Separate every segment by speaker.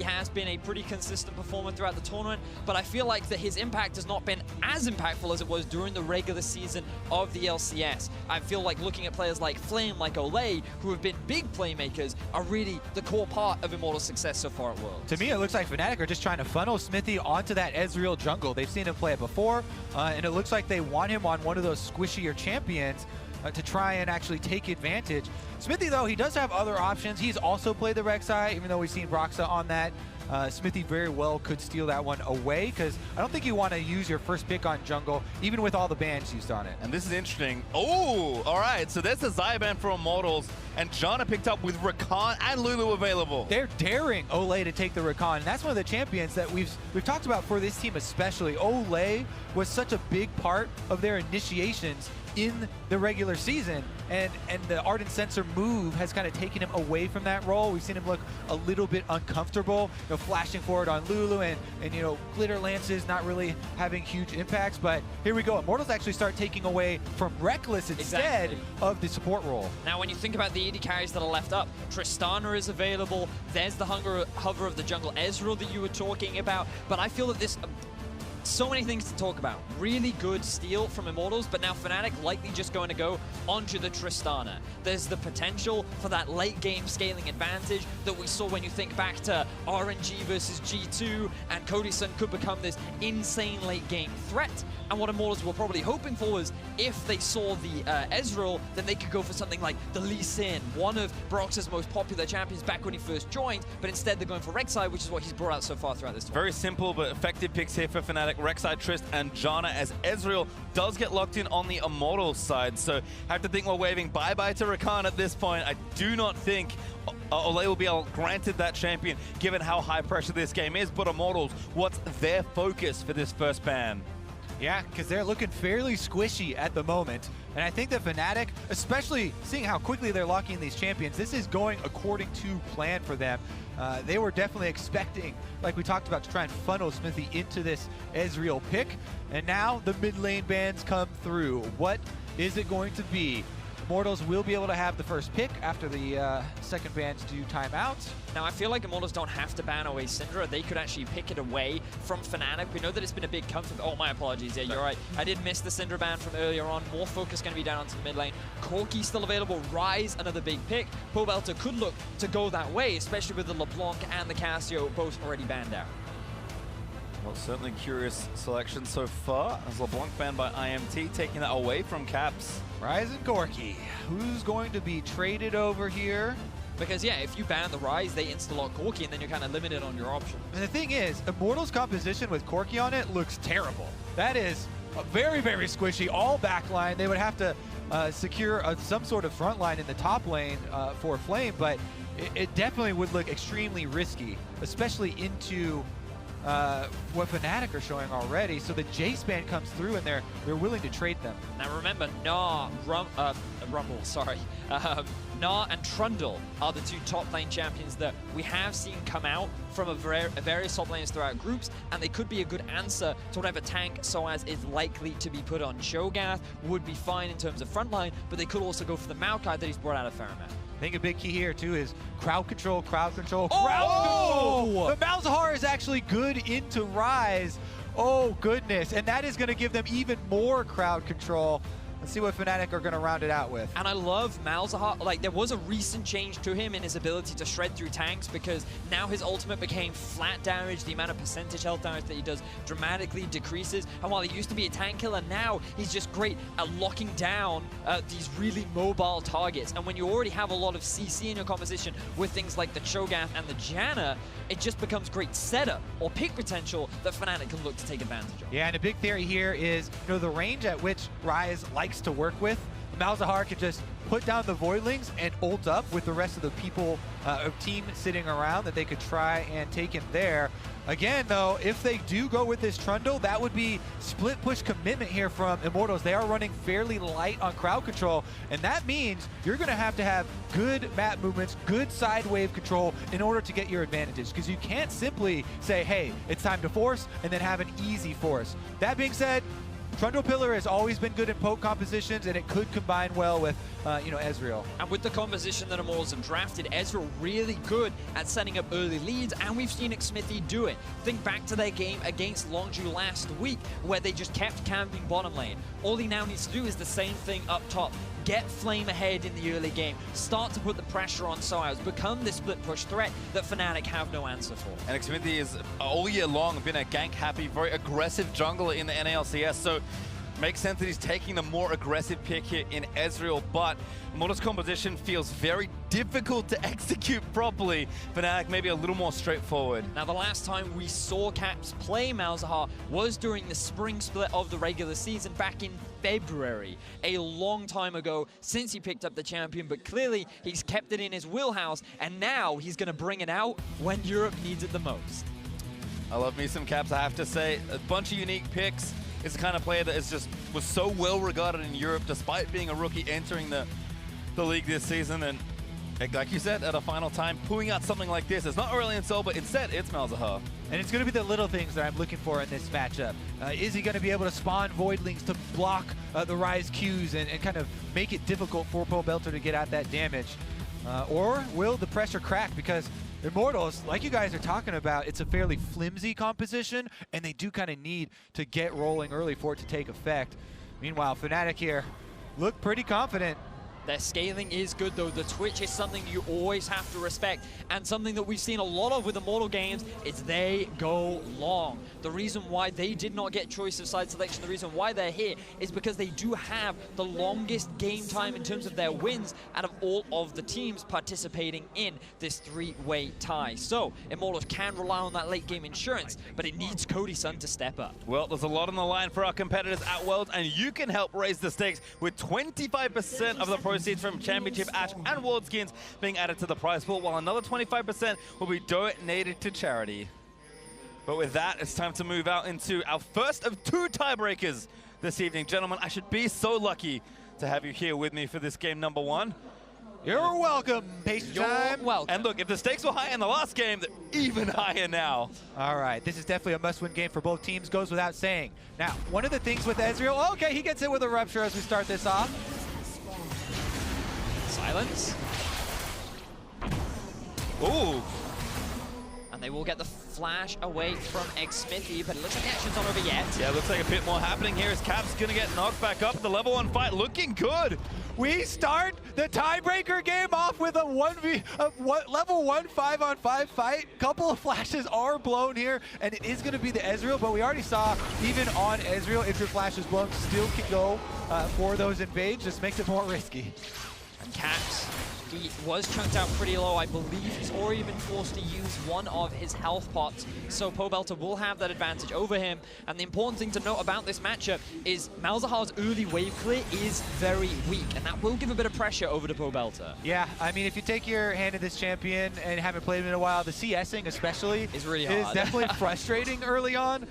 Speaker 1: He has been a pretty consistent performer throughout the tournament, but I feel like that his impact has not been as impactful as it was during the regular season of the LCS. I feel like looking at players like Flame, like Olleh, who have been big playmakers, are really the core part of Immortals' success so far at Worlds.
Speaker 2: To me, it looks like Fnatic are just trying to funnel Xmithie onto that Ezreal jungle. They've seen him play it before, and it looks like they want him on one of those squishier champions to try and actually take advantage. Xmithie, though, he does have other options. He's also played the Rek'Sai, even though we've seen Broxah on that. Xmithie very well could steal that one away, because I don't think you want to use your first pick on jungle, even with all the bans used on it.
Speaker 3: And this is interesting. Oh, all right. So there's a Xayah ban for Immortals, and Janna picked up with Rakan and Lulu available.
Speaker 2: They're daring Olleh to take the Rakan, and that's one of the champions that we've talked about for this team especially. Olleh was such a big part of their initiations in the regular season, and the Ardent Sensor move has kind of taken him away from that role. We've seen him look a little bit uncomfortable, you know, flashing forward on Lulu and you know, glitter lances not really having huge impacts. But here we go, Immortals actually start taking away from Rekkles instead of the support role.
Speaker 1: Now when you think about the AD carries that are left up, Tristana is available, there's the hover of the jungle Ezreal that you were talking about, but I feel that this so many things to talk about. Really good steal from Immortals, but now Fnatic likely just going to go onto the Tristana. There's the potential for that late game scaling advantage that we saw when you think back to RNG versus G2, and Cody Sun could become this insane late game threat. And what Immortals were probably hoping for was if they saw the Ezreal, then they could go for something like the Lee Sin, one of Broxah's most popular champions back when he first joined, but instead they're going for Rek'Sai, which is what he's brought out so far throughout this tournament.
Speaker 3: Very simple but effective picks here for Fnatic. Rek'Sai, Trist, and Janna, as Ezreal does get locked in on the Immortals side. So have to think we're waving bye-bye to Rakan at this point. I do not think Olleh will be granted that champion, given how high pressure this game is. But Immortals, what's their focus for this first ban?
Speaker 2: Yeah, because they're looking fairly squishy at the moment. And I think that Fnatic, especially seeing how quickly they're locking in these champions, this is going according to plan for them. They were definitely expecting, like we talked about, to try and funnel Xmithie into this Ezreal pick. And now the mid lane bans come through. What is it going to be? Immortals will be able to have the first pick after the second bans do timeouts.
Speaker 1: Now, I feel like Immortals don't have to ban away Syndra. They could actually pick it away from Fnatic. We know that it's been a big comfort. Oh, my apologies. Yeah, you're right. I did miss the Syndra ban from earlier on. More focus going to be down onto the mid lane. Corki still available. Ryze, another big pick. Pobelter could look to go that way, especially with the LeBlanc and the Cassio both already banned out.
Speaker 3: Well, certainly curious selection so far, as LeBlanc banned by IMT, taking that away from Caps.
Speaker 2: Ryze and Corki. Who's going to be traded over here?
Speaker 1: Because, yeah, if you ban the Ryze, they insta-lock Corki, and then you're kind of limited on your options.
Speaker 2: And the thing is, Immortals' composition with Corki on it looks terrible. That is very, very squishy. All backline. They would have to secure some sort of front line in the top lane for Flame, but it definitely would look extremely risky, especially into what Fnatic are showing already. So the Jace ban comes through, and they're willing to trade them.
Speaker 1: Now remember, Gnar and Trundle are the two top lane champions that we have seen come out from various top lanes throughout groups, and they could be a good answer to whatever tank sOAZ is likely to be put on. Cho'Gath would be fine in terms of frontline, but they could also go for the Maokai that he's brought out of fair amount.
Speaker 2: I think a big key here, too, is crowd control, crowd control,
Speaker 1: crowd
Speaker 2: control! But Malzahar is actually good into Ryze. Oh, goodness. And that is going to give them even more crowd control. Let's see what Fnatic are going to round it out with.
Speaker 1: And I love Malzahar. Like, there was a recent change to him in his ability to shred through tanks, because now his ultimate became flat damage. The amount of percentage health damage that he does dramatically decreases. And while he used to be a tank killer, now he's just great at locking down these really mobile targets. And when you already have a lot of CC in your composition with things like the Cho'Gath and the Janna, it just becomes great setup or pick potential that Fnatic can look to take advantage of.
Speaker 2: Yeah, and a big theory here is, you know, the range at which Ryze likes to work with. Malzahar can just put down the Voidlings and ult up with the rest of the people, team sitting around, that they could try and take him there. Again, though, if they do go with this Trundle, that would be split push commitment here from Immortals. They are running fairly light on crowd control, and that means you're going to have good map movements, good side wave control in order to get your advantages, because you can't simply say, hey, it's time to force, and then have an easy force. That being said, Trundle Pillar has always been good in poke compositions, and it could combine well with, Ezreal.
Speaker 1: And with the composition that Immortals have drafted, Ezreal really good at setting up early leads, and we've seen Xmithie do it. Think back to their game against Longzhu last week, where they just kept camping bottom lane. All he now needs to do is the same thing up top. Get Flame ahead in the early game, start to put the pressure on sOAZ, become this split push threat that Fnatic have no answer for.
Speaker 3: And Xmithie is all year long been a gank-happy, very aggressive jungler in the NALCS, so makes sense that he's taking the more aggressive pick here in Ezreal, but Immortals' composition feels very difficult to execute properly. Fnatic maybe a little more straightforward.
Speaker 1: Now, the last time we saw Caps play Malzahar was during the spring split of the regular season back in February, a long time ago since he picked up the champion, but clearly he's kept it in his wheelhouse, and now he's going to bring it out when Europe needs it the most.
Speaker 3: I love me some Caps, I have to say. A bunch of unique picks. It's the kind of player that was so well regarded in Europe despite being a rookie entering the league this season, and like you said, at a final time, pulling out something like this. It's not Aurelion Sol, but instead it's Malzahar.
Speaker 2: And it's going to be the little things that I'm looking for in this matchup. Is he going to be able to spawn Voidlings to block the Ryze Qs and kind of make it difficult for Pobelter to get out that damage? Or will the pressure crack? Because Immortals, like you guys are talking about, it's a fairly flimsy composition, and they do kind of need to get rolling early for it to take effect. Meanwhile, Fnatic here look pretty confident.
Speaker 1: Their scaling is good, though. The Twitch is something you always have to respect, and something that we've seen a lot of with Immortal games is they go long. The reason why they did not get choice of side selection, the reason why they're here, is because they do have the longest game time in terms of their wins out of all of the teams participating in this three-way tie. So, Immortals can rely on that late game insurance, but it needs Cody Sun to step up.
Speaker 3: Well, there's a lot on the line for our competitors at Worlds, and you can help raise the stakes with 25% of the proceeds from Championship Ash and World Skins being added to the prize pool, while another 25% will be donated to charity. But with that, it's time to move out into our first of two tiebreakers this evening. Gentlemen, I should be so lucky to have you here with me for this game number one.
Speaker 2: You're welcome, PastryTime.
Speaker 1: You're welcome.
Speaker 3: And look, if the stakes were high in the last game, they're even higher now.
Speaker 2: All right, this is definitely a must-win game for both teams, goes without saying. Now, one of the things with Ezreal, okay, he gets hit with a Rupture as we start this off.
Speaker 1: Silence.
Speaker 3: Ooh.
Speaker 1: And they will get the flash away from Xmithie, but it looks like the action's not over yet.
Speaker 3: Yeah, looks like a bit more happening here as Cap's gonna get knocked back up. The level 1 fight looking good.
Speaker 2: We start the tiebreaker game off with a level 1 5-on-5 fight. Couple of flashes are blown here, and it is going to be the Ezreal, but we already saw even on Ezreal, if your flash is blown, still can go for those invades. Just makes it more risky.
Speaker 1: And Caps, he was chunked out pretty low. I believe he's already been forced to use one of his health pots, so Pobelter will have that advantage over him. And the important thing to note about this matchup is Malzahar's early wave clear is very weak, and that will give a bit of pressure over to Pobelter.
Speaker 2: Yeah, I mean, if you take your hand in this champion and haven't played him in a while, the CSing especially
Speaker 1: is really hard.
Speaker 2: Is definitely frustrating early on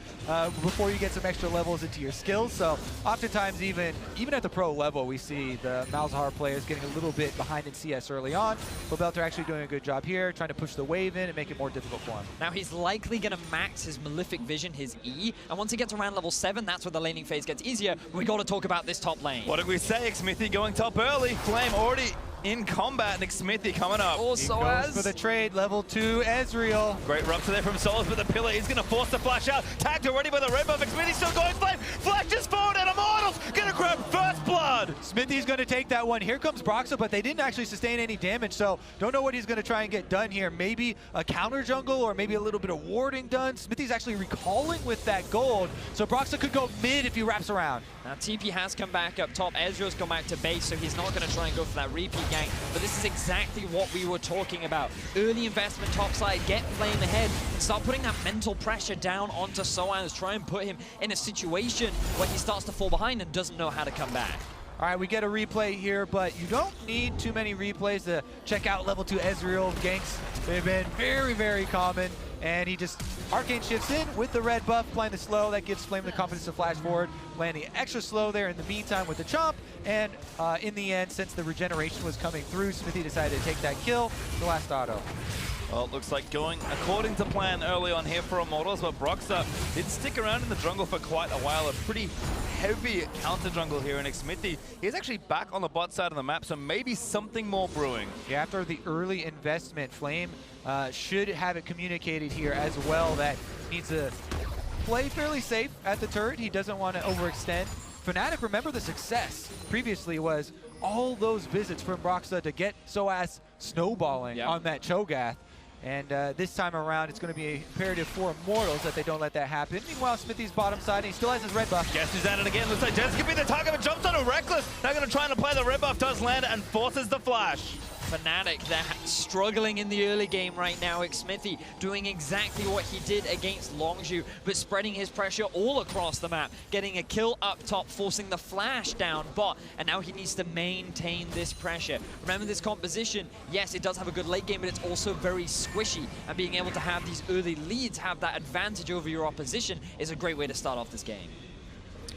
Speaker 2: before you get some extra levels into your skills. So oftentimes, even at the pro level, we see the Malzahar players getting a little bit behind in CS early on. Pobelter actually doing a good job here, trying to push the wave in and make it more difficult for him.
Speaker 1: Now he's likely going to max his Malefic Vision, his E, and once he gets around level 7, that's where the laning phase gets easier. We got to talk about this top lane.
Speaker 3: What did we say? Xmithie going top early. Flame already in combat, and Xmithie coming up.
Speaker 1: Also
Speaker 2: goes for the trade, level 2 Ezreal.
Speaker 3: Great rupture there from sOAZ, but the pillar is going to force the flash out. Tagged already by the red buff. Xmithie still going Flame. Flashes forward, and Immortals going to grab first blood.
Speaker 2: Xmithie's going to take that one. Here comes Broxah, but they didn't actually sustain any damage, so don't know what he's going to try and get done here. Maybe a counter jungle or maybe a little bit of warding done. Xmithie's actually recalling with that gold, so Broxah could go mid if he wraps around.
Speaker 1: Now TP has come back up top. Ezreal's gone back to base, so he's not going to try and go for that repeat gank. But this is exactly what we were talking about. Early investment topside, get Flame ahead, and start putting that mental pressure down onto sOAZ. Try and put him in a situation where he starts to fall behind and doesn't know how to come back.
Speaker 2: All right, we get a replay here, but you don't need too many replays to check out level 2 Ezreal ganks. They've been very, very common. And he just arcane shifts in with the red buff, applying the slow. That gives Flame the confidence to flash forward, landing extra slow there in the meantime with the chomp. And in the end, since the regeneration was coming through, Xmithie decided to take that kill, the last auto.
Speaker 3: Well, it looks like going according to plan early on here for Immortals, but Broxah did stick around in the jungle for quite a while. A pretty heavy counter jungle here in Xmithie. He's actually back on the bot side of the map, so maybe something more brewing.
Speaker 2: Yeah, after the early investment, Flame should have it communicated here as well that he needs to play fairly safe at the turret. He doesn't want to overextend. Fnatic, remember the success previously was all those visits from Broxah to get sOAZ snowballing on that Cho'Gath. And this time around, it's going to be imperative for Immortals that they don't let that happen. Meanwhile, Xmithie's bottom side, and he still has his red buff.
Speaker 3: Guess who's at it again? Looks like Jesiz could be the target, but jumps on a Rekkles. Now going to try and apply the red buff, does land, and forces the flash.
Speaker 1: Fnatic, they're struggling in the early game right now. Xmithie doing exactly what he did against Longzhu, but spreading his pressure all across the map, getting a kill up top, forcing the flash down bot, and now he needs to maintain this pressure. Remember this composition, yes, it does have a good late game, but it's also very squishy, and being able to have these early leads, have that advantage over your opposition, is a great way to start off this game.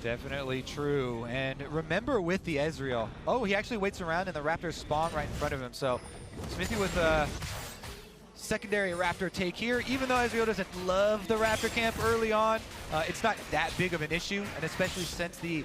Speaker 2: Definitely true. And remember with the Ezreal, oh, he actually waits around and the Raptors spawn right in front of him. So Xmithie with a secondary Raptor take here. Even though Ezreal doesn't love the Raptor camp early on, it's not that big of an issue. And especially since the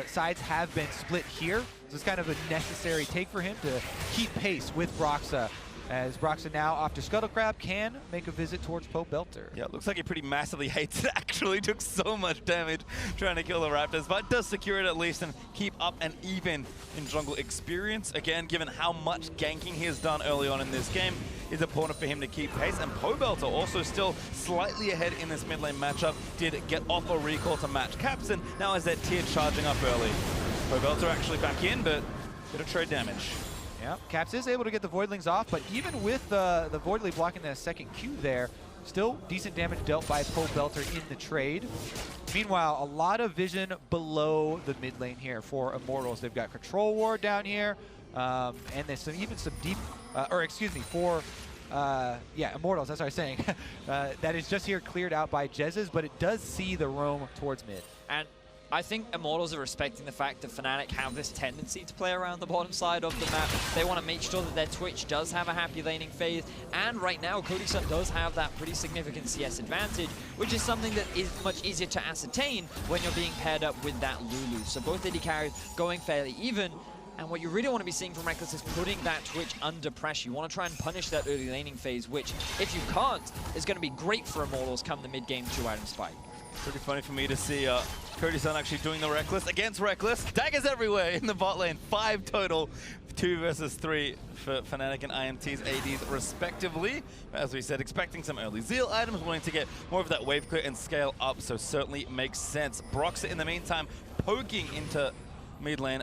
Speaker 2: sides have been split here, so it's kind of a necessary take for him to keep pace with Broxah. As Broxah now off to Scuttlecrab can make a visit towards Pobelter.
Speaker 3: Yeah, it looks like he pretty massively hates it. Actually took so much damage trying to kill the Raptors, but does secure it at least and keep up and even in jungle experience. Again, given how much ganking he has done early on in this game, it's important for him to keep pace. And Pobelter also still slightly ahead in this mid lane matchup. Did get off a recall to match Caps, and now is that tier charging up early. Pobelter actually back in, but bit of trade damage.
Speaker 2: Yeah, Caps is able to get the Voidlings off, but even with the Voidly blocking the second Q there, still decent damage dealt by Pobelter in the trade. Meanwhile, a lot of vision below the mid lane here for Immortals. They've got Control Ward down here, and there's even some deep, Immortals, that's what I was saying. That is just here cleared out by Jesiz, but it does see the roam towards mid.
Speaker 1: And I think Immortals are respecting the fact that Fnatic have this tendency to play around the bottom side of the map. They want to make sure that their Twitch does have a happy laning phase, and right now Cody Sun does have that pretty significant CS advantage, which is something that is much easier to ascertain when you're being paired up with that Lulu. So both AD carries going fairly even, and what you really want to be seeing from Rekkles is putting that Twitch under pressure. You want to try and punish that early laning phase, which, if you can't, is going to be great for Immortals come the mid-game 2-item spike.
Speaker 3: Pretty funny for me to see Cody Sun actually doing the Rekkles against Rekkles. Daggers everywhere in the bot lane. 5 total. 2 versus 3 for Fnatic and IMT's ADs respectively. As we said, expecting some early Zeal items, wanting to get more of that wave clear and scale up, so certainly makes sense. Broxah in the meantime poking into mid lane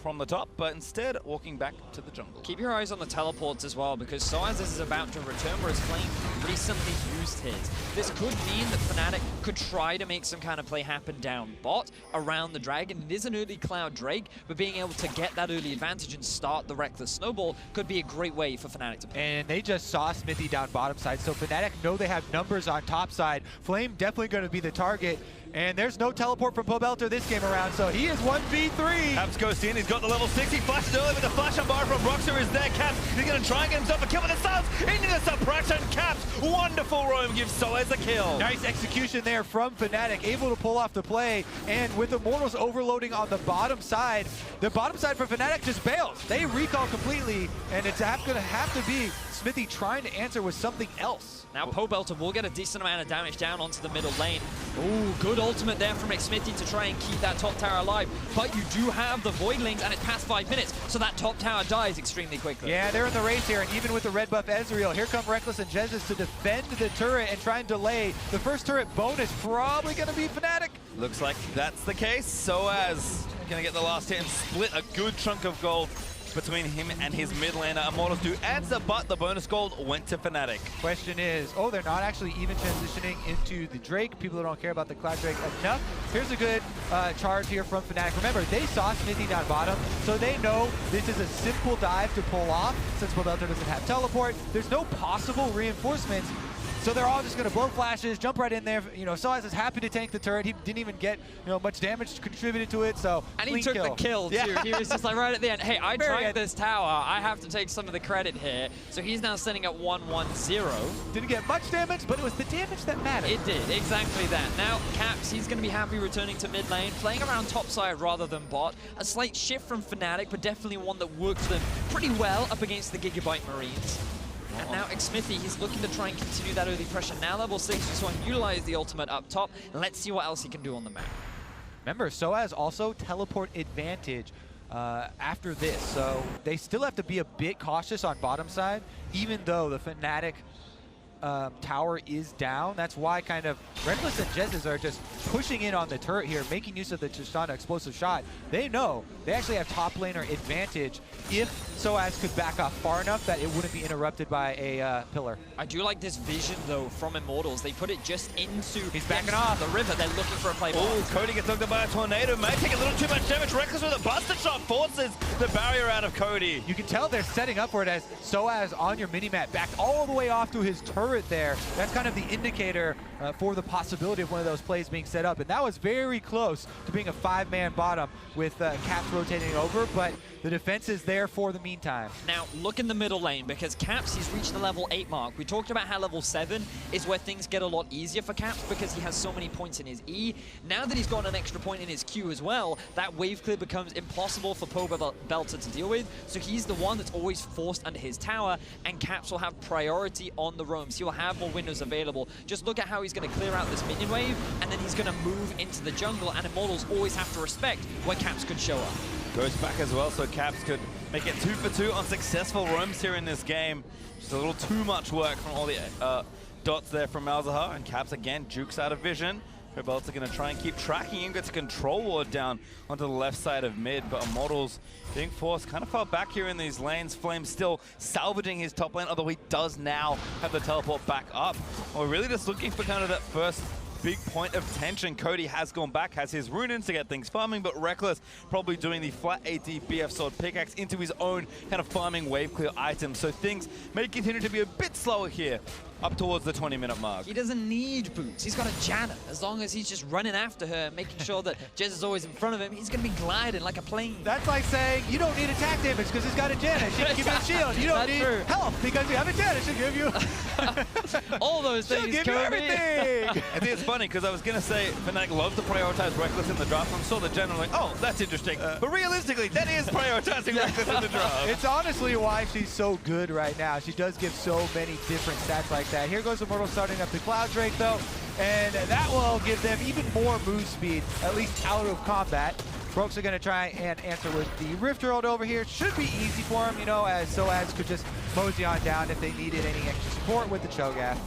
Speaker 3: from the top, but instead walking back to the jungle.
Speaker 1: Keep your eyes on the teleports as well, because sOAZ is about to return, whereas Flame recently used his. This could mean that Fnatic could try to make some kind of play happen down bot around the dragon. It is an early Cloud Drake, but being able to get that early advantage and start the Rekkles snowball could be a great way for Fnatic to play.
Speaker 2: And they just saw Xmithie down bottom side, so Fnatic know they have numbers on top side. Flame definitely going to be the target. And there's no teleport from Pobelter this game around, so he is 1v3.
Speaker 3: Caps goes in, he's got the level 6, he flashes early with the flash on bar from Broxah is there. Caps, he's going to try and get himself a kill with the silence into the suppression. Caps, wonderful roam, gives sOAZ a kill.
Speaker 2: Nice execution there from Fnatic, able to pull off the play. And with Immortals overloading on the bottom side for Fnatic just bails. They recall completely, and it's going to have to be Xmithie trying to answer with something else.
Speaker 1: Now Pobelter will get a decent amount of damage down onto the middle lane. Ooh, good ultimate there from Xmithie to try and keep that top tower alive. But you do have the Voidlings, and it's past 5 minutes, so that top tower dies extremely quickly.
Speaker 2: Yeah, they're in the race here, and even with the red buff Ezreal, here come Rekkles and Jesiz to defend the turret and try and delay. The first turret bonus probably going to be Fnatic.
Speaker 3: Looks like that's the case. sOAZ going to get the last hit and split a good chunk of gold between him and his mid laner. Immortals do answer, but the bonus gold went to Fnatic.
Speaker 2: Question is, oh, they're not actually even transitioning into the Drake. People don't care about the Cloud Drake enough. Here's a good charge here from Fnatic. Remember, they saw Xmithie down bottom, so they know this is a simple dive to pull off. Since Pobelter doesn't have teleport, there's no possible reinforcements. So they're all just going to blow flashes, jump right in there. You know, sOAZ is happy to tank the turret. He didn't even get, you know, much damage contributed to it, so
Speaker 1: and he took the kill, too.
Speaker 2: Yeah.
Speaker 1: He was just like right at the end, hey, I drank this tower. I have to take some of the credit here. So he's now sitting at 1-1-0.
Speaker 2: Didn't get much damage, but it was the damage that mattered.
Speaker 1: It did, exactly that. Now, Caps, he's going to be happy returning to mid lane, playing around top side rather than bot. A slight shift from Fnatic, but definitely one that worked for them pretty well up against the Gigabyte Marines. And now Xmithie, he's looking to try and continue that early pressure. Now level 6, just want to utilize the ultimate up top. Let's see what else he can do on the map.
Speaker 2: Remember, sOAZ also teleport advantage after this, so they still have to be a bit cautious on bottom side, even though the Fnatic tower is down. That's why kind of Rekkles and Jesiz are just pushing in on the turret here, making use of the Tristana explosive shot. They know they actually have top laner advantage if sOAZ could back off far enough that it wouldn't be interrupted by a pillar.
Speaker 1: I do like this vision, though, from Immortals. They put it just into
Speaker 2: the
Speaker 1: river. They're looking for a play.
Speaker 3: Oh, Cody gets knocked out by a tornado. Might take a little too much damage. Rekkles with a busted shot forces the barrier out of Cody.
Speaker 2: You can tell they're setting up for it as sOAZ on your minimap, backed all the way off to his turret there. That's kind of the indicator for the possibility of one of those plays being set up. And that was very close to being a 5-man bottom with Caps rotating over, but the defense is there for the meantime.
Speaker 1: Now, look in the middle lane, because Caps, he's reached the level 8 mark. We talked about how level 7 is where things get a lot easier for Caps because he has so many points in his E. Now that he's got an extra point in his Q as well, that wave clear becomes impossible for Pobelter to deal with. So he's the one that's always forced under his tower, and Caps will have priority on the roams. He will have more windows available. Just look at how he's going to clear out this minion wave, and then he's going to move into the jungle, and Immortals always have to respect where Caps could show up.
Speaker 3: Goes back as well, so Caps could make it 2 for 2 on successful roams here in this game. Just a little too much work from all the dots there from Malzahar, and Caps again jukes out of vision. Pobelter going to try and keep tracking him, gets a control ward down onto the left side of mid, but Immortals being forced kind of far back here in these lanes. Flame still salvaging his top lane, although he does now have the teleport back up. We're really just looking for kind of that first big point of tension. Cody has gone back, has his rune-ins to get things farming, but Rekkles probably doing the flat AD BF sword pickaxe into his own kind of farming wave clear item. So things may continue to be a bit slower here up towards the 20-minute mark.
Speaker 1: He doesn't need boots. He's got a Janna. As long as he's just running after her, making sure that Jez is always in front of him, he's going to be gliding like a plane.
Speaker 2: That's like saying you don't need attack damage because he's got a Janna. She can give you a shield. You don't need health because you have a Janna. She'll give you
Speaker 1: all those things.
Speaker 2: She'll give you everything.
Speaker 3: I think it's funny because I was going to say Fnatic love to prioritize Rekkles in the draft. I saw the Janna like, oh, that's interesting. But realistically, that is prioritizing Rekkles in the draft.
Speaker 2: It's honestly why she's so good right now. She does give so many different stats like that. Here goes Immortals starting up the Cloud Drake though, and that will give them even more move speed, at least out of combat. Broxah going to try and answer with the Rift Herald over here. Should be easy for him, you know, as sOAZ could just mosey on down if they needed any extra support with the Cho'Gath.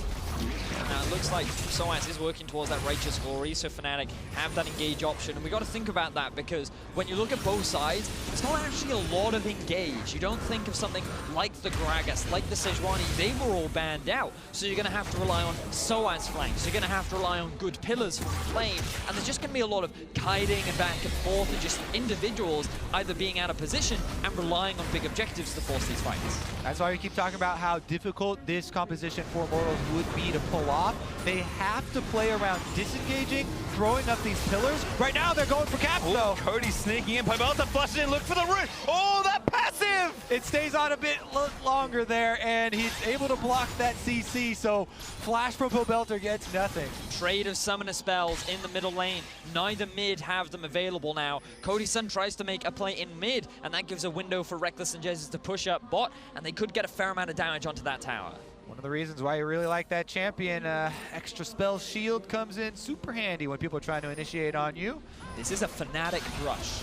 Speaker 1: Now it looks like sOAZ is working towards that Righteous Glory, so Fnatic have that engage option. And we got to think about that because when you look at both sides, it's not actually a lot of engage. You don't think of something like the Gragas, like the Sejuani, they were all banned out. So you're going to have to rely on sOAZ flanks. You're going to have to rely on good pillars from Flame. And there's just going to be a lot of kiting and back and forth and just individuals either being out of position and relying on big objectives to force these fights.
Speaker 2: That's why we keep talking about how difficult this composition for Immortals would be to pull off. They have to play around disengaging, throwing up these pillars. Right now, they're going for Caps, though.
Speaker 3: Cody sneaking in. Pobelter flushes in, look for the root. Oh, that passive!
Speaker 2: It stays on a bit longer there, and he's able to block that CC, so flash from Pobelter gets nothing.
Speaker 1: Trade of summoner spells in the middle lane. Neither mid have them available now. Cody Sun tries to make a play in mid, and that gives a window for Rekkles and Jesiz to push up bot, and they could get a fair amount of damage onto that tower.
Speaker 2: One of the reasons why you really like that champion, extra spell shield comes in super handy when people are trying to initiate on you.
Speaker 1: This is a Fnatic brush.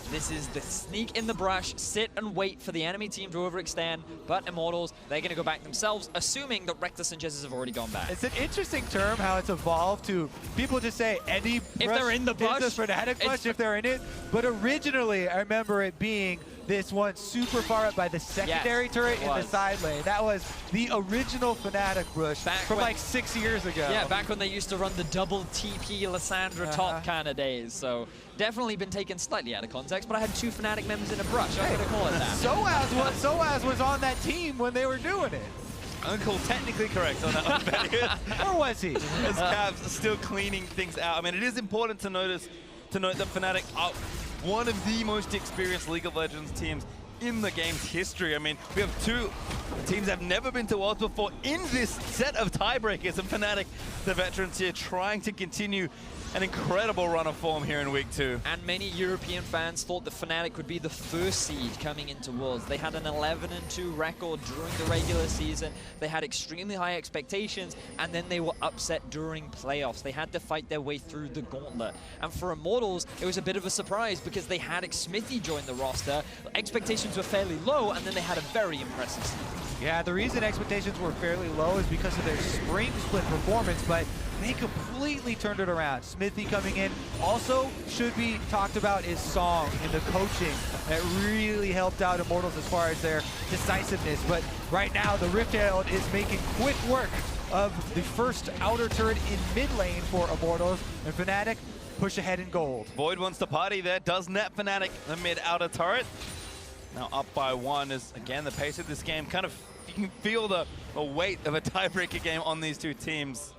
Speaker 1: This is the sneak in the brush, sit and wait for the enemy team to overextend, but Immortals, they're going to go back themselves, assuming that Rekkles and Jesiz have already gone back.
Speaker 2: It's an interesting term how it's evolved to, people just say any brush
Speaker 1: if they're in the brush,
Speaker 2: is a Fnatic brush if they're in it, but originally I remember it being this one super far up by the secondary turret in the side lane. That was the original Fnatic brush from like 6 years ago.
Speaker 1: Yeah, back when they used to run the double TP Lissandra top kind of days. So definitely been taken slightly out of context, but I had 2 Fnatic members in a brush. I'm going to call it that.
Speaker 2: sOAZ was on that team when they were doing it.
Speaker 3: Uncle technically correct on that one, Vedius.
Speaker 2: Or was he?
Speaker 3: As Cavs still cleaning things out. I mean, it is important to note that Fnatic are one of the most experienced League of Legends teams in the game's history. I mean, we have two teams that have never been to Worlds before in this set of tiebreakers, and Fnatic, the veterans here, trying to continue an incredible run of form here in week 2.
Speaker 1: And many European fans thought that Fnatic would be the first seed coming into Worlds. They had an 11-2 record during the regular season. They had extremely high expectations, and then they were upset during playoffs. They had to fight their way through the gauntlet. And for Immortals, it was a bit of a surprise because they had Xmithie join the roster. Expectations were fairly low, and then they had a very impressive season.
Speaker 2: Yeah, the reason expectations were fairly low is because of their spring split performance, but they completely turned it around. Xmithie coming in. Also should be talked about is Song and the coaching that really helped out Immortals as far as their decisiveness. But right now, the Rift Herald is making quick work of the first outer turret in mid lane for Immortals, and Fnatic push ahead in gold.
Speaker 3: Void wants to party there, does net Fnatic the mid outer turret. Now up by 1 is, again, the pace of this game kind of, you can feel the weight of a tiebreaker game on these two teams.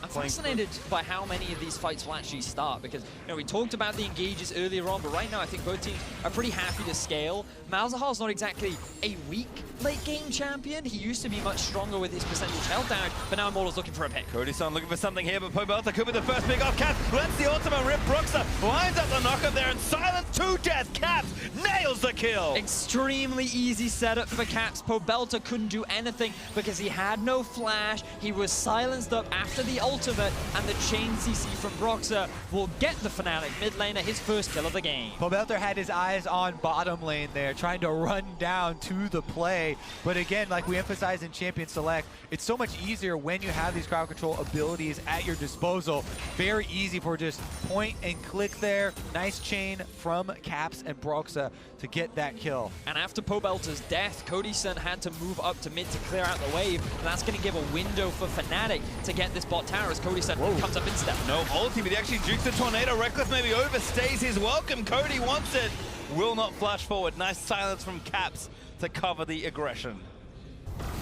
Speaker 1: I'm fascinated by how many of these fights will actually start because, you know, we talked about the engages earlier on, but right now I think both teams are pretty happy to scale. Malzahar's not exactly a weak late game champion. He used to be much stronger with his percentage health damage, but now Immortals looking for a pick.
Speaker 3: Cody Sun looking for something here, but Pobelter could be the first pick off. Caps lets the ultimate rip. Broxah lines up the knockup there and silence to death. Caps nails the kill.
Speaker 1: Extremely easy setup for Caps. Pobelter couldn't do anything because he had no flash. He was silenced up after the ultimate, and the chain CC from Broxah will get the Fnatic mid laner his first kill of the game.
Speaker 2: Pobelter had his eyes on bottom lane there, trying to run down to the play. But again, like we emphasize in Champion Select, it's so much easier when you have these crowd control abilities at your disposal. Very easy for just point and click there. Nice chain from Caps and Broxah to get that kill.
Speaker 1: And after Pobelter's death, Cody Sun had to move up to mid to clear out the wave, and that's going to give a window for Fnatic to get this bot tower as Cody Sun comes up instead.
Speaker 3: No ulti, but he actually jukes the tornado. Rekkles maybe overstays his welcome. Cody wants it. Will not flash forward. Nice silence from Caps to cover the aggression.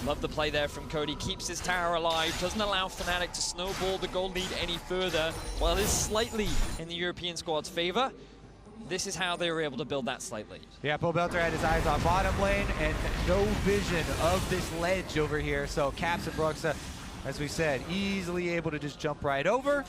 Speaker 1: Love the play there from Cody. Keeps his tower alive. Doesn't allow Fnatic to snowball the gold lead any further. While it is slightly in the European squad's favor, this is how they were able to build that slight lead.
Speaker 2: Yeah, Pobelter had his eyes on bottom lane and no vision of this ledge over here. So Caps and Broxah, as we said, easily able to just jump right over,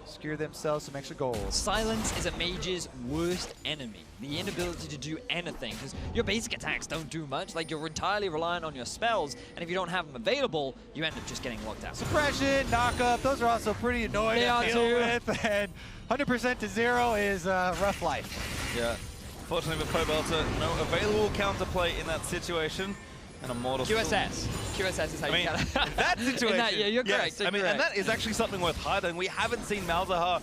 Speaker 2: secure themselves some extra gold.
Speaker 1: Silence is a mage's worst enemy. The inability to do anything, because your basic attacks don't do much. Like, you're entirely reliant on your spells, and if you don't have them available, you end up just getting locked out.
Speaker 2: Suppression, knockup, those are also pretty annoying to deal with, and 100% to 0 is a rough life.
Speaker 3: Yeah, fortunately for Pobelter, no available counterplay in that situation. And Immortals
Speaker 1: QSS. QSS is how you count it.
Speaker 3: In that situation.
Speaker 1: Yeah, you're correct.
Speaker 3: I mean, and that is actually something worth highlighting. We haven't seen Malzahar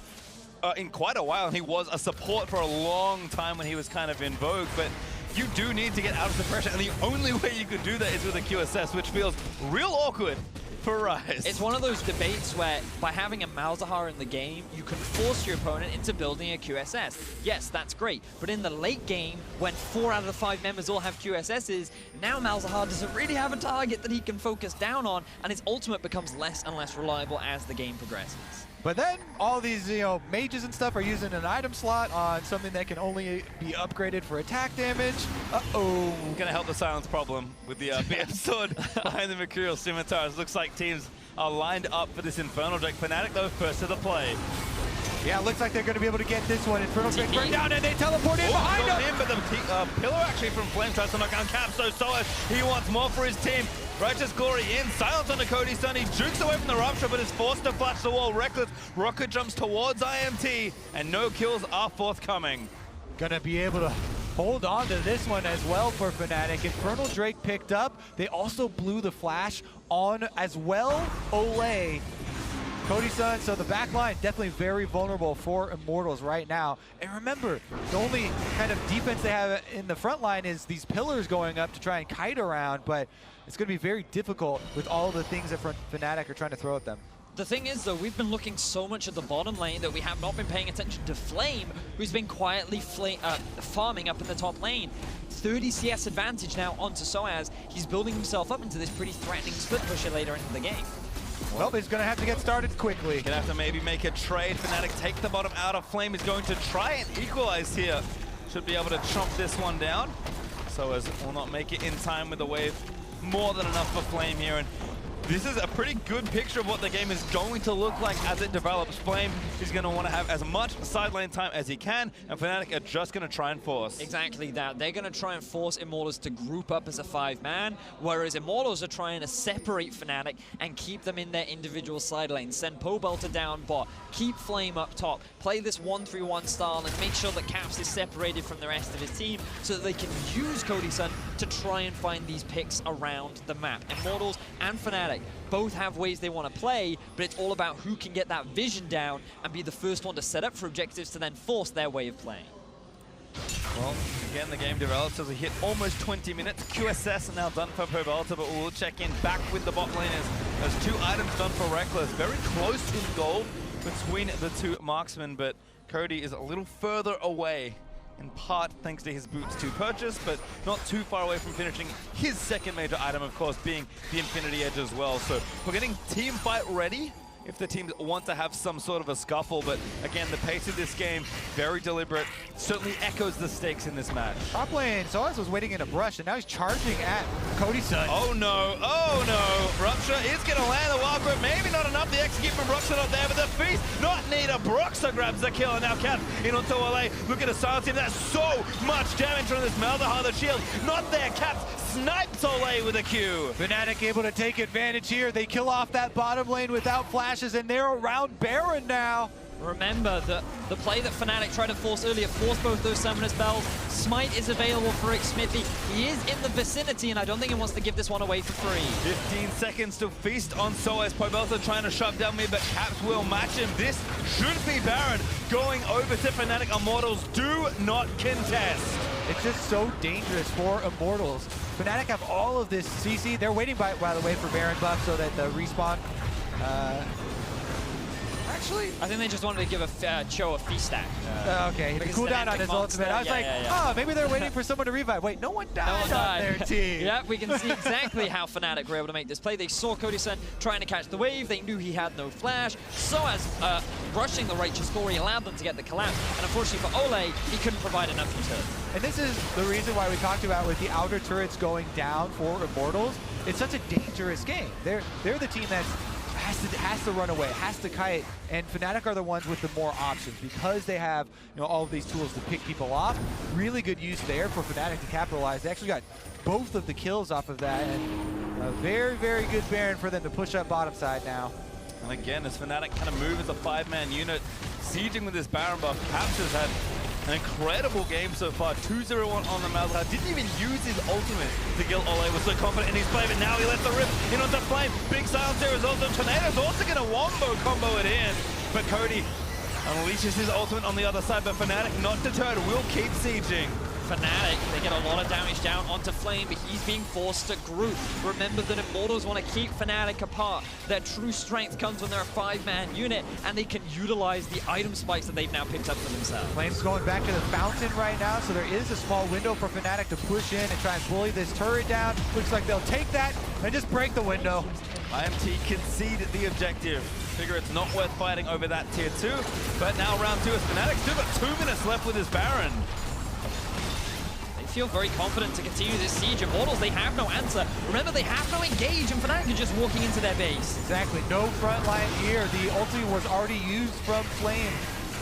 Speaker 3: in quite a while, and he was a support for a long time when he was kind of in vogue, but you do need to get out of suppression, and the only way you could do that is with a QSS, which feels real awkward for Ryze.
Speaker 1: It's one of those debates where by having a Malzahar in the game, you can force your opponent into building a QSS. Yes, that's great, but in the late game, when 4 out of the 5 members all have QSSs, now Malzahar doesn't really have a target that he can focus down on, and his ultimate becomes less and less reliable as the game progresses.
Speaker 2: But then all these, mages and stuff are using an item slot on something that can only be upgraded for attack damage. Uh-oh.
Speaker 3: Gonna help the silence problem with the BM sword behind the Mercurial Scimitars. Looks like teams are lined up for this Infernal Drake. Fnatic, though, first to the play.
Speaker 2: Yeah, looks like they're going to be able to get this one. Infernal Drake burn down, and they teleport in behind him.
Speaker 3: But the pillar actually from Flame tries to knock down Caps, so sOAZ, he wants more for his team. Righteous Glory in, silence on the Cody Sun. He jukes away from the Rupture, but is forced to flash the wall. Rekkles, rocket jumps towards IMT, and no kills are forthcoming.
Speaker 2: Gonna be able to hold on to this one as well for Fnatic. Infernal Drake picked up. They also blew the flash on as well. Olleh. Cody Sun, so the back line definitely very vulnerable for Immortals right now. And remember, the only kind of defense they have in the front line is these pillars going up to try and kite around, but it's going to be very difficult with all the things that Fnatic are trying to throw at them.
Speaker 1: The thing is, though, we've been looking so much at the bottom lane that we have not been paying attention to Flame, who's been quietly farming up in the top lane. 30 CS advantage now onto sOAZ. He's building himself up into this pretty threatening split pusher later into the game.
Speaker 2: Well, he's going to have to get started quickly.
Speaker 3: Gonna have to maybe make a trade. Fnatic take the bottom out of Flame. Is going to try and equalize here. Should be able to chomp this one down. sOAZ will not make it in time with the wave. More than enough for Flame here. And this is a pretty good picture of what the game is going to look like as it develops. Flame is going to want to have as much side lane time as he can, and Fnatic are just going to try and force.
Speaker 1: Exactly that. They're going to try and force Immortals to group up as a 5-man, whereas Immortals are trying to separate Fnatic and keep them in their individual side lanes. Send Pobelter down bot, keep Flame up top, play this 1-3-1 style, and make sure that Caps is separated from the rest of his team so that they can use Cody Sun to try and find these picks around the map. Immortals and Fnatic both have ways they want to play, but it's all about who can get that vision down and be the first one to set up for objectives to then force their way of playing.
Speaker 3: Well, again, the game develops as we hit almost 20 minutes. QSS are now done for Pobelter, but we'll check in back with the bot laners. There's 2 items done for Rekkles. Very close in gold between the 2 marksmen, but Cody is a little further away, in part thanks to his boots to purchase, but not too far away from finishing his second major item, of course, being the Infinity Edge as well. So we're getting team fight ready if the teams want to have some sort of a scuffle, but again, the pace of this game, very deliberate, certainly echoes the stakes in this match.
Speaker 2: Top lane, sOAZ was waiting in a brush, and now he's charging at Cody Sun.
Speaker 3: Oh no, Broxah is going to land the wild grip, maybe not enough, the execute from Broxah not there, but the feast not needed. Broxah grabs the kill, and now Cap in onto Olleh, look at the silence him, that's so much damage from this Malzahar, the shield not there, Cap snipes Olleh with a Q.
Speaker 2: Fnatic able to take advantage here, they kill off that bottom lane without flashes, and they're around Baron now.
Speaker 1: Remember that the play that Fnatic tried to force earlier forced both those summoner spells. Smite is available for Xmithie. He is in the vicinity, and I don't think he wants to give this one away for free.
Speaker 3: 15 seconds to feast on sOAZ. Pobelter trying to shove down mid, but Caps will match him. This should be Baron going over to Fnatic. Immortals do not contest.
Speaker 2: It's just so dangerous for Immortals. Fnatic have all of this CC. They're waiting, by the way, for Baron buff so that the respawn... Actually,
Speaker 1: I think they just wanted to give Cho a feast stack.
Speaker 2: Okay, the cooldown on his ultimate. I was oh, maybe they're waiting for someone to revive. Wait, no one died on their team.
Speaker 1: Yeah, we can see exactly how Fnatic were able to make this play. They saw Cody Sun trying to catch the wave. They knew he had no flash. sOAZ rushing the righteous glory allowed them to get the collapse. And unfortunately for Olleh, he couldn't provide enough utility.
Speaker 2: And this is the reason why we talked about with the outer turrets going down for Immortals. It's such a dangerous game. They're the team that has to run away, has to kite, and Fnatic are the ones with the more options because they have all of these tools to pick people off. Really good use there for Fnatic to capitalize. They actually got both of the kills off of that, and a very, very good Baron for them to push up bottom side now.
Speaker 3: And again, as Fnatic kind of move as a 5-man unit, sieging with this Baron buff, Caps has had an incredible game so far. 2-0-1 on the Malzahar. Didn't even use his ultimate to kill Olleh. Was so confident in his play, but now he lets the rip in onto Flame. Big silence there is also. Tornado's also going to wombo combo it in. But Cody unleashes his ultimate on the other side, but Fnatic not deterred, will keep sieging.
Speaker 1: Fnatic, they get a lot of damage down onto Flame, but he's being forced to group. Remember that Immortals want to keep Fnatic apart. Their true strength comes when they're a 5-man unit, and they can utilize the item spikes that they've now picked up for themselves.
Speaker 2: Flame's going back to the fountain right now, so there is a small window for Fnatic to push in and try and bully this turret down. Looks like they'll take that and just break the window.
Speaker 3: IMT concede the objective. Figure it's not worth fighting over that tier 2, but now round 2 is Fnatic. Still got 2 minutes left with his Baron.
Speaker 1: Feel very confident to continue this siege. Immortals, they have no answer. Remember, they have no engage, and Fnatic are just walking into their base.
Speaker 2: Exactly, no front line here. The ultimate was already used from Flame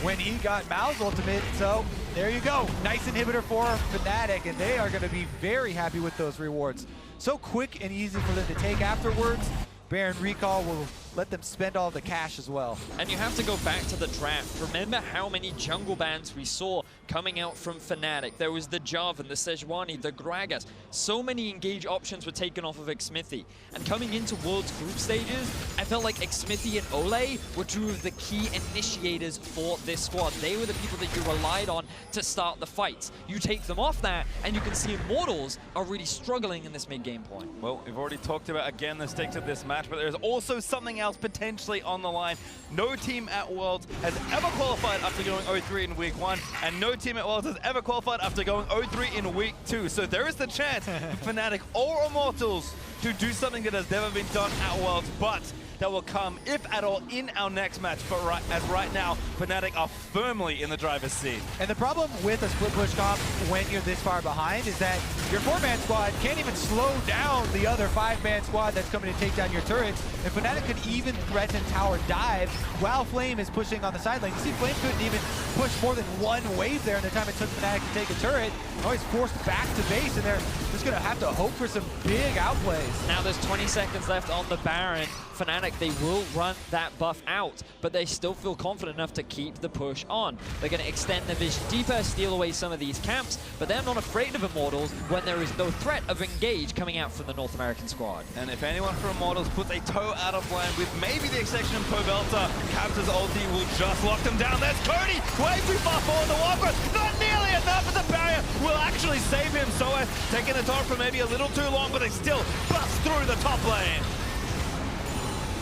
Speaker 2: when he got Mal's ultimate, so there you go. Nice inhibitor for Fnatic, and they are going to be very happy with those rewards. So quick and easy for them to take afterwards. Baron recall will let them spend all the cash as well.
Speaker 1: And you have to go back to the draft. Remember how many jungle bans we saw coming out from Fnatic. There was the Jarvan, the Sejuani, the Gragas. So many engage options were taken off of Xmithie. And coming into World's group stages, I felt like Xmithie and Olleh were 2 of the key initiators for this squad. They were the people that you relied on to start the fights. You take them off that, and you can see Immortals are really struggling in this mid-game point.
Speaker 3: Well, we've already talked about, again, the stakes of this match, but there's also something else potentially on the line. No team at Worlds has ever qualified after going 0-3 in week 1, and no team at Worlds has ever qualified after going 0-3 in week 2. So there is the chance for Fnatic or Immortals to do something that has never been done at Worlds, but that will come, if at all, in our next match. But right now, Fnatic are firmly in the driver's seat.
Speaker 2: And the problem with a split push comp when you're this far behind is that your 4-man squad can't even slow down the other 5-man squad that's coming to take down your turrets. And Fnatic could even threaten tower dive while Flame is pushing on the side lane. You see, Flame couldn't even push more than one wave there in the time it took Fnatic to take a turret. Always forced back to base, and they're just going to have to hope for some big outplays.
Speaker 1: Now there's 20 seconds left on the Baron. Fnatic, they will run that buff out, but they still feel confident enough to keep the push on. They're going to extend their vision deeper, steal away some of these camps, but they're not afraid of Immortals when there is no threat of engage coming out from the North American squad.
Speaker 3: And if anyone from Immortals puts a toe out of line with maybe the exception of Pobelter, Captain's ulti will just lock them down. There's Cody, way too far forward. The Walker, not nearly enough of the barrier, will actually save him. sOAZ taking the top for maybe a little too long, but they still bust through the top lane.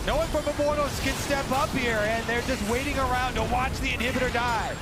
Speaker 2: No one from Immortals can step up here, and they're just waiting around to watch the inhibitor die.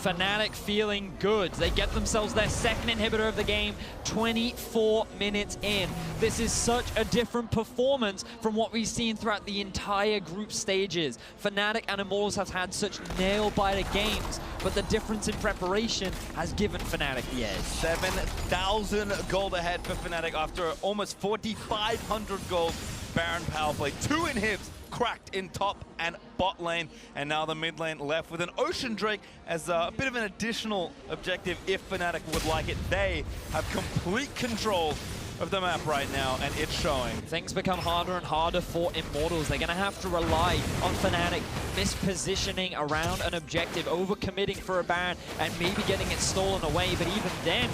Speaker 1: Fnatic feeling good. They get themselves their second inhibitor of the game 24 minutes in. This is such a different performance from what we've seen throughout the entire group stages. Fnatic and Immortals have had such nail-biter games, but the difference in preparation has given Fnatic the edge.
Speaker 3: 7,000 gold ahead for Fnatic after almost 4,500 gold Baron power play. 2 inhibs cracked in top and bot lane, and now the mid lane left with an Ocean Drake as a bit of an additional objective if Fnatic would like it. They have complete control of the map right now, and it's showing.
Speaker 1: Things become harder and harder for Immortals. They're going to have to rely on Fnatic mispositioning around an objective, overcommitting for a Baron, and maybe getting it stolen away. But even then,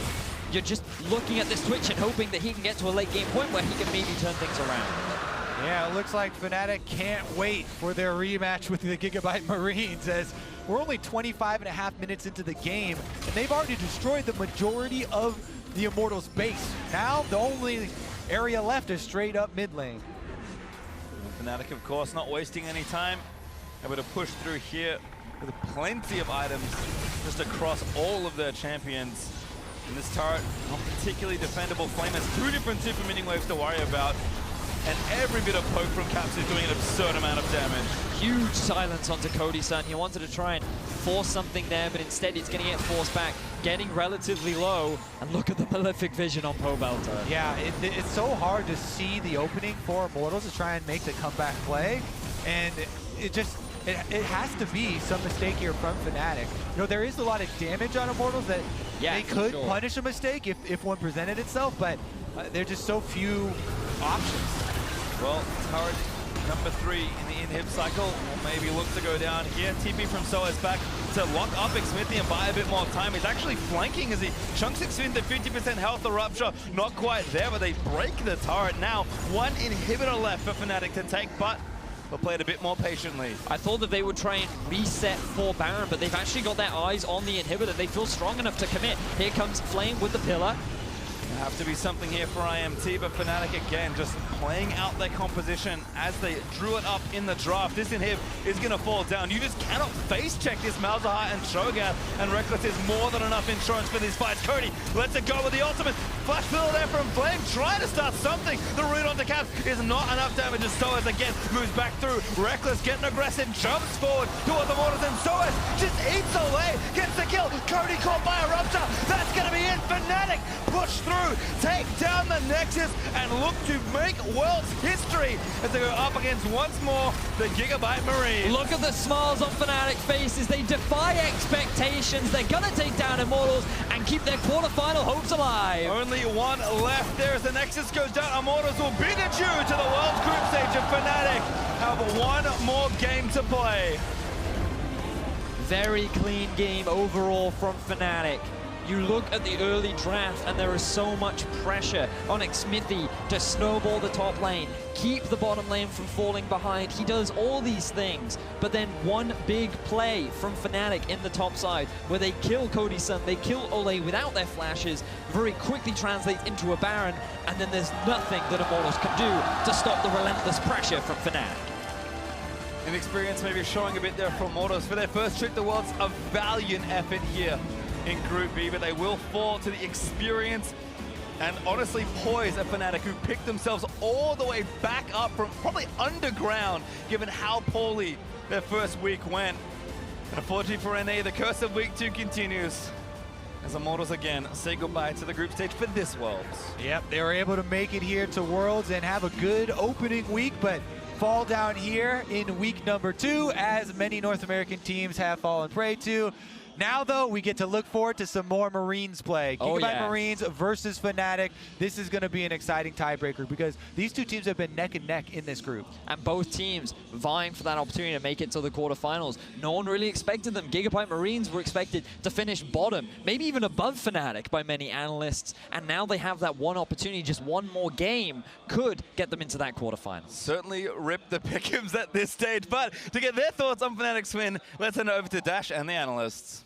Speaker 1: you're just looking at this Twitch and hoping that he can get to a late game point where he can maybe turn things around.
Speaker 2: Yeah, it looks like Fnatic can't wait for their rematch with the Gigabyte Marines, as we're only 25.5 minutes into the game, and they've already destroyed the majority of the Immortals base. Now, the only area left is straight up mid lane.
Speaker 3: Fnatic, of course, not wasting any time. Able to push through here with plenty of items just across all of their champions. And this turret, not particularly defendable. Flame has 2 different super mini waves to worry about. And every bit of poke from Caps is doing an absurd amount of damage.
Speaker 1: Huge silence onto Cody Sun. He wanted to try and force something there, but instead he's going to get forced back, getting relatively low. And look at the Malefic Vision on Pobelter.
Speaker 2: Yeah, it's so hard to see the opening for Immortals to try and make the comeback play. And it has to be some mistake here from Fnatic. You know, there is a lot of damage on Immortals that they could punish a mistake if one presented itself, but there are just so few options.
Speaker 3: Well, turret number 3 in the inhib cycle will maybe look to go down here. TP from sOAZ back to lock up Xmithie and buy a bit more time. He's actually flanking as he chunks Xmithie to 50% health. The Rupture not quite there, but they break the turret. Now, 1 inhibitor left for Fnatic to take, but they'll play it a bit more patiently.
Speaker 1: I thought that they would try and reset for Baron, but they've actually got their eyes on the inhibitor. They feel strong enough to commit. Here comes Flame with the pillar.
Speaker 3: Have to be something here for IMT, but Fnatic again just playing out their composition as they drew it up in the draft. This inhib is going to fall down. You just cannot face check this Malzahar and Cho'Gath, and Rekkles is more than enough insurance for these fights. Cody lets it go with the ultimate. Flash fill there from Flame, trying to start something. The root onto Cap is not enough damage as sOAZ again moves back through. Rekkles getting aggressive, jumps forward towards the Immortals, and sOAZ just eats away, gets the kill. Cody caught by a Rupture. That's going to be it. Fnatic push through, take down the Nexus, and look to make World's history as they go up against once more the Gigabyte Marines.
Speaker 1: Look at the smiles on Fnatic faces. They defy expectations. They're going to take down Immortals and keep their quarterfinal hopes alive.
Speaker 3: Only 1 left there as the Nexus goes down. Immortals will beat it due to the World's group stage, of Fnatic have 1 more game to play.
Speaker 1: Very clean game overall from Fnatic. You look at the early draft and there is so much pressure on Xmithie to snowball the top lane, keep the bottom lane from falling behind. He does all these things, but then one big play from Fnatic in the top side where they kill Cody Sun, they kill Olleh without their flashes, very quickly translates into a Baron, and then there's nothing that Immortals can do to stop the relentless pressure from Fnatic.
Speaker 3: Inexperience maybe showing a bit there for Immortals for their first trip to Worlds. A valiant effort here in Group B, but they will fall to the experience and honestly poise a Fnatic who picked themselves all the way back up from probably underground, given how poorly their first week went. And unfortunately for NA, the curse of week 2 continues as Immortals again say goodbye to the group stage for this Worlds.
Speaker 2: Yep, they were able to make it here to Worlds and have a good opening week, but fall down here in week number 2, as many North American teams have fallen prey to. Now, though, we get to look forward to some more Marines play. Gigabyte Marines versus Fnatic. This is going to be an exciting tiebreaker because these two teams have been neck and neck in this group.
Speaker 1: And both teams vying for that opportunity to make it to the quarterfinals. No one really expected them. Gigabyte Marines were expected to finish bottom, maybe even above Fnatic by many analysts. And now they have that one opportunity, just one more game could get them into that quarterfinal.
Speaker 3: Certainly rip the Pick'ems at this stage, but to get their thoughts on Fnatic's win, let's hand it over to Dash and the analysts.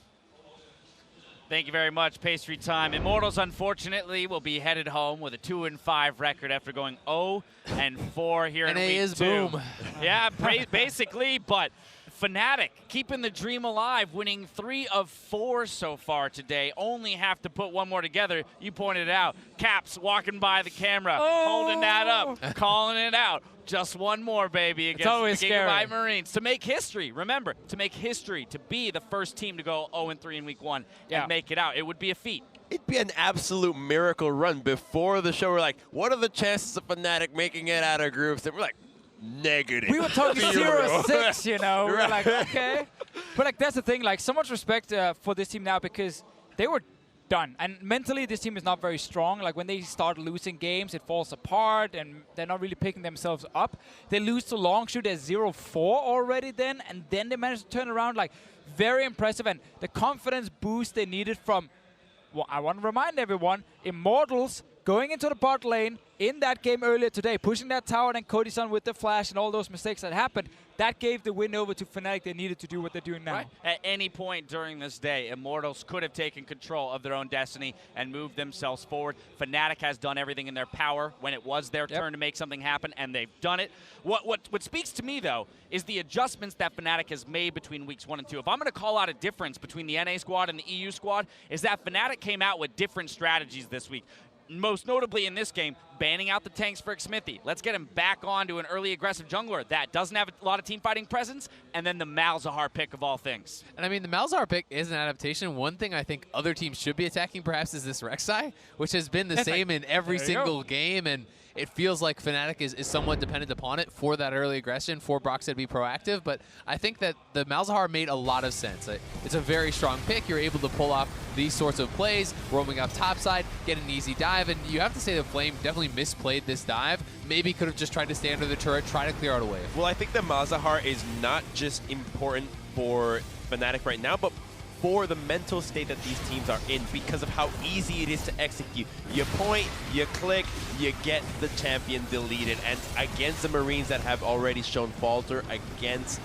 Speaker 4: Thank you very much, PastryTime. Immortals, unfortunately, will be headed home with a 2-5 record after going 0-4 here in week 2. Boom. Yeah, basically, but Fnatic keeping the dream alive, winning 3 of 4 so far today. Only have to put one more together. You pointed it out. Caps walking by the camera, holding that up, calling it out. Just one more, baby, against the Gigabyte Marines to make history. Remember, to make history, to be the first team to go 0-3 in week 1 and make it out. It would be a feat.
Speaker 5: It'd be an absolute miracle run. Before the show, we're like, what are the chances of Fnatic making it out of groups? And we're like, negative.
Speaker 6: We were talking 0-6, you know. We were like, okay. But like, that's the thing. Like, so much respect for this team now because they were done. And mentally, this team is not very strong. Like, when they start losing games, it falls apart, and they're not really picking themselves up. They lose to Longshoot at 0-4 already then, and then they managed to turn around. Like, very impressive. And the confidence boost they needed from, well, I want to remind everyone, Immortals going into the bot lane in that game earlier today, pushing that tower, and then Cody Sun with the flash and all those mistakes that happened. That gave the win over to Fnatic. They needed to do what they're doing now.
Speaker 4: Right. At any point during this day, Immortals could have taken control of their own destiny and moved themselves forward. Fnatic has done everything in their power when it was their turn to make something happen, and they've done it. What speaks to me, though, is the adjustments that Fnatic has made between weeks 1 and 2. If I'm going to call out a difference between the NA squad and the EU squad, is that Fnatic came out with different strategies this week. Most notably in this game, banning out the tanks for Xmithie. Let's get him back on to an early aggressive jungler that doesn't have a lot of team fighting presence, and then the Malzahar pick of all things.
Speaker 7: And I mean, the Malzahar pick is an adaptation. One thing I think other teams should be attacking perhaps is this Rek'Sai, which has been the same in every single game, and it feels like Fnatic is somewhat dependent upon it for that early aggression, for Broxah to be proactive, but I think that the Malzahar made a lot of sense. It's a very strong pick. You're able to pull off these sorts of plays, roaming up topside, get an easy dive, and you have to say the Flame definitely misplayed this dive. Maybe could have just tried to stay under the turret, try to clear out a wave.
Speaker 5: Well, I think the Malzahar is not just important for Fnatic right now, but for the mental state that these teams are in because of how easy it is to execute. You point, you click, you get the champion deleted. And against the Marines that have already shown falter, against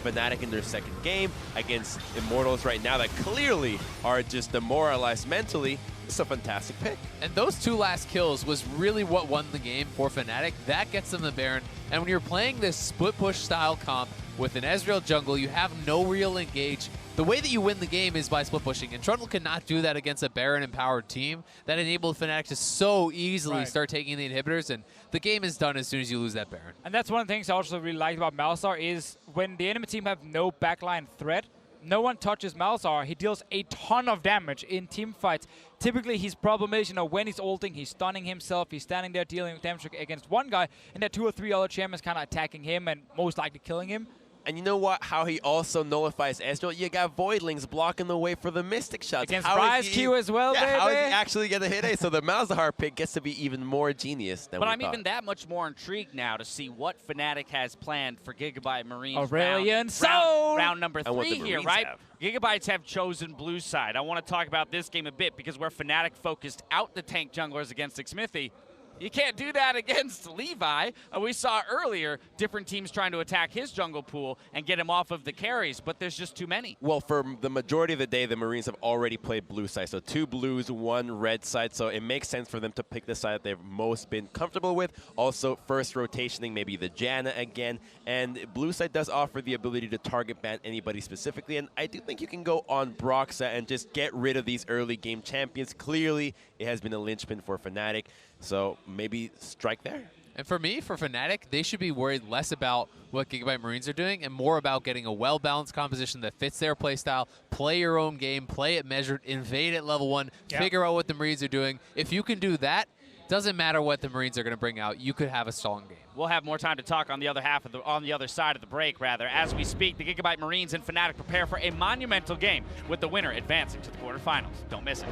Speaker 5: Fnatic in their second game, against Immortals right now that clearly are just demoralized mentally, it's a fantastic pick.
Speaker 7: And those 2 last kills was really what won the game for Fnatic. That gets them the Baron. And when you're playing this split push style comp with an Ezreal jungle, you have no real engage. The way that you win the game is by split pushing, and Trundle cannot do that against a Baron empowered team. That enabled Fnatic to so easily start taking the inhibitors, and the game is done as soon as you lose that Baron.
Speaker 6: And that's one of the things I also really like about Malzahar is when the enemy team have no backline threat, no one touches Malzahar. He deals a ton of damage in team fights. Typically, his problem is, you know, when he's ulting, he's stunning himself, he's standing there dealing damage against one guy, and there are 2 or 3 other champions kind of attacking him and most likely killing him.
Speaker 5: And you know what? How he also nullifies Ezreal. You got Voidlings blocking the way for the Mystic shots.
Speaker 6: Against Ryze Q as well, baby.
Speaker 5: How is he actually going to hit A? So the Malzahar pick gets to be even more genius than
Speaker 4: But
Speaker 5: we
Speaker 4: I'm
Speaker 5: thought.
Speaker 4: even that much more intrigued now to see what Fnatic has planned for Gigabyte Marines.
Speaker 6: Aurelian
Speaker 4: round number 3 here, right?
Speaker 5: Have.
Speaker 4: Gigabytes have chosen blue side. I want to talk about this game a bit because where Fnatic focused out the tank junglers against Xmithie, You can't do that against Levi. We saw earlier different teams trying to attack his jungle pool and get him off of the carries, but there's just too many.
Speaker 5: Well, for the majority of the day, the Marines have already played blue side. So 2 blues, 1 red side. So it makes sense for them to pick the side that they've most been comfortable with. Also, first rotationing maybe the Janna again. And blue side does offer the ability to target ban anybody specifically. And I do think you can go on Broxah and just get rid of these early game champions. Clearly, it has been a linchpin for Fnatic. So maybe strike there.
Speaker 7: And for me, for Fnatic, they should be worried less about what Gigabyte Marines are doing and more about getting a well-balanced composition that fits their playstyle, play your own game, play it measured, invade at level 1, figure out what the Marines are doing. If you can do that, doesn't matter what the Marines are going to bring out, you could have a strong game.
Speaker 4: We'll have more time to talk on the other half of the other side of the break, rather. As we speak, the Gigabyte Marines and Fnatic prepare for a monumental game with the winner advancing to the quarterfinals. Don't miss it.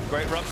Speaker 3: Great run.